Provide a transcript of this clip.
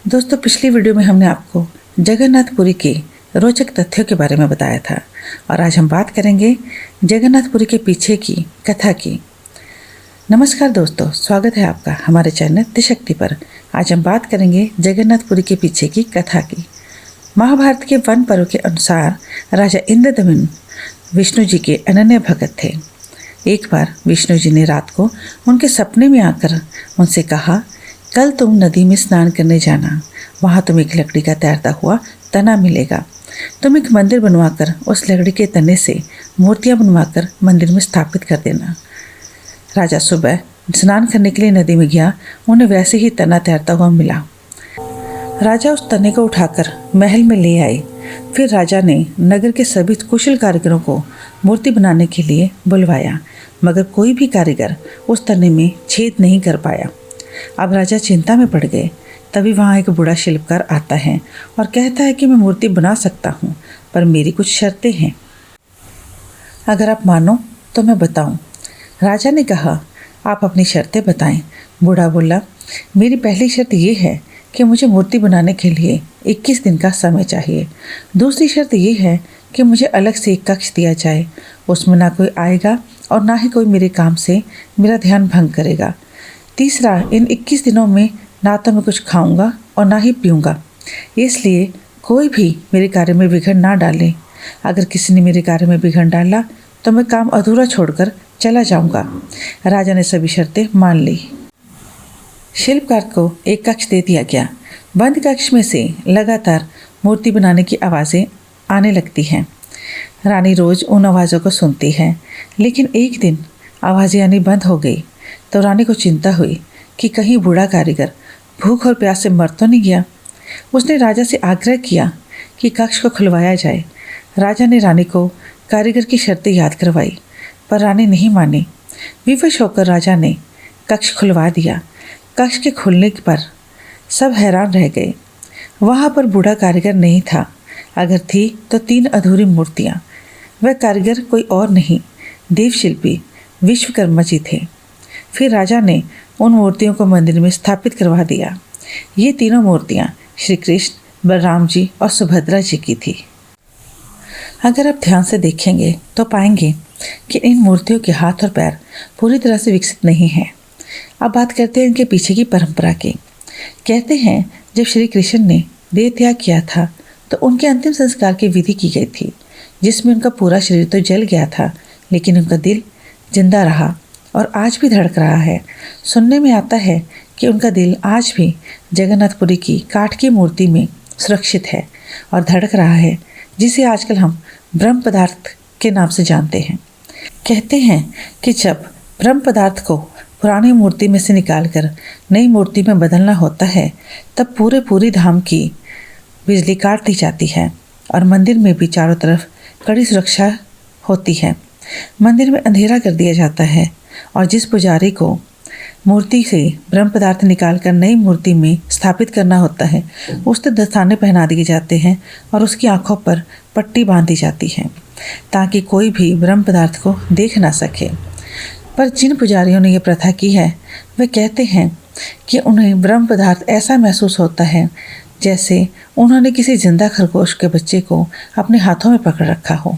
दोस्तों, पिछली वीडियो में हमने आपको जगन्नाथपुरी के रोचक तथ्यों के बारे में बताया था और आज हम बात करेंगे जगन्नाथपुरी के पीछे की कथा की। नमस्कार दोस्तों, स्वागत है आपका हमारे चैनल त्रिशक्ति पर। आज हम बात करेंगे जगन्नाथपुरी के पीछे की कथा की। महाभारत के वन पर्व के अनुसार राजा इंद्रदमन विष्णु जी के अनन्य भगत थे। एक बार विष्णु जी ने रात को उनके सपने में आकर उनसे कहा, कल तुम नदी में स्नान करने जाना, वहाँ तुम्हें एक लकड़ी का तैरता हुआ तना मिलेगा। तुम एक मंदिर बनवाकर उस लकड़ी के तने से मूर्तियाँ बनवाकर मंदिर में स्थापित कर देना। राजा सुबह स्नान करने के लिए नदी में गया। उन्हें वैसे ही तना तैरता हुआ मिला। राजा उस तने को उठाकर महल में ले आए। फिर राजा ने नगर के सभी कुशल कारीगरों को मूर्ति बनाने के लिए बुलवाया, मगर कोई भी कारीगर उस तने में छेद नहीं कर पाया। अब राजा चिंता में पड़ गए। तभी वहाँ एक बूढ़ा शिल्पकार आता है और कहता है कि मैं मूर्ति बना सकता हूँ, पर मेरी कुछ शर्तें हैं। अगर आप मानो तो मैं बताऊँ। राजा ने कहा, आप अपनी शर्तें बताएं। बूढ़ा बोला, मेरी पहली शर्त ये है कि मुझे मूर्ति बनाने के लिए 21 दिन का समय चाहिए। दूसरी शर्त ये है कि मुझे अलग से एक कक्ष दिया जाए, उसमें ना कोई आएगा और ना ही कोई मेरे काम से मेरा ध्यान भंग करेगा। तीसरा, इन 21 दिनों में ना तो मैं कुछ खाऊंगा और ना ही पीऊंगा, इसलिए कोई भी मेरे कार्य में विघ्न ना डाले। अगर किसी ने मेरे कार्य में विघ्न डाला तो मैं काम अधूरा छोड़कर चला जाऊंगा। राजा ने सभी शर्तें मान ली। शिल्पकार को एक कक्ष दे दिया गया। बंद कक्ष में से लगातार मूर्ति बनाने की आवाज़ें आने लगती हैं। रानी रोज उन आवाज़ों को सुनती है, लेकिन एक दिन आवाज़ें आनी बंद हो गई तो रानी को चिंता हुई कि कहीं बूढ़ा कारीगर भूख और प्यास से मर तो नहीं गया। उसने राजा से आग्रह किया कि कक्ष को खुलवाया जाए। राजा ने रानी को कारीगर की शर्तें याद करवाई, पर रानी नहीं मानी। विवश होकर राजा ने कक्ष खुलवा दिया। कक्ष के खुलने पर सब हैरान रह गए। वहाँ पर बूढ़ा कारीगर नहीं था। अगर थी तो 3 अधूरी मूर्तियाँ। वह कारीगर कोई और नहीं, देवशिल्पी विश्वकर्मा जी थे। फिर राजा ने उन मूर्तियों को मंदिर में स्थापित करवा दिया। ये तीनों मूर्तियाँ श्री कृष्ण, बलराम जी और सुभद्रा जी की थी। अगर आप ध्यान से देखेंगे तो पाएंगे कि इन मूर्तियों के हाथ और पैर पूरी तरह से विकसित नहीं हैं। अब बात करते हैं इनके पीछे की परंपरा की। कहते हैं जब श्री कृष्ण ने देह त्याग किया था तो उनके अंतिम संस्कार की विधि की गई थी, जिसमें उनका पूरा शरीर तो जल गया था, लेकिन उनका दिल जिंदा रहा और आज भी धड़क रहा है। सुनने में आता है कि उनका दिल आज भी जगन्नाथपुरी की काठ की मूर्ति में सुरक्षित है और धड़क रहा है, जिसे आजकल हम ब्रह्म पदार्थ के नाम से जानते हैं। कहते हैं कि जब ब्रह्म पदार्थ को पुरानी मूर्ति में से निकालकर नई मूर्ति में बदलना होता है, तब पूरी धाम की बिजली काट दी जाती है और मंदिर में भी चारों तरफ कड़ी सुरक्षा होती है। मंदिर में अंधेरा कर दिया जाता है और जिस पुजारी को मूर्ति से ब्रह्म पदार्थ निकालकर नई मूर्ति में स्थापित करना होता है, उससे दस्ताने पहना दिए जाते हैं और उसकी आंखों पर पट्टी बांध दी जाती है ताकि कोई भी ब्रह्म पदार्थ को देख ना सके। पर जिन पुजारियों ने यह प्रथा की है, वे कहते हैं कि उन्हें ब्रह्म पदार्थ ऐसा महसूस होता है जैसे उन्होंने किसी जिंदा खरगोश के बच्चे को अपने हाथों में पकड़ रखा हो।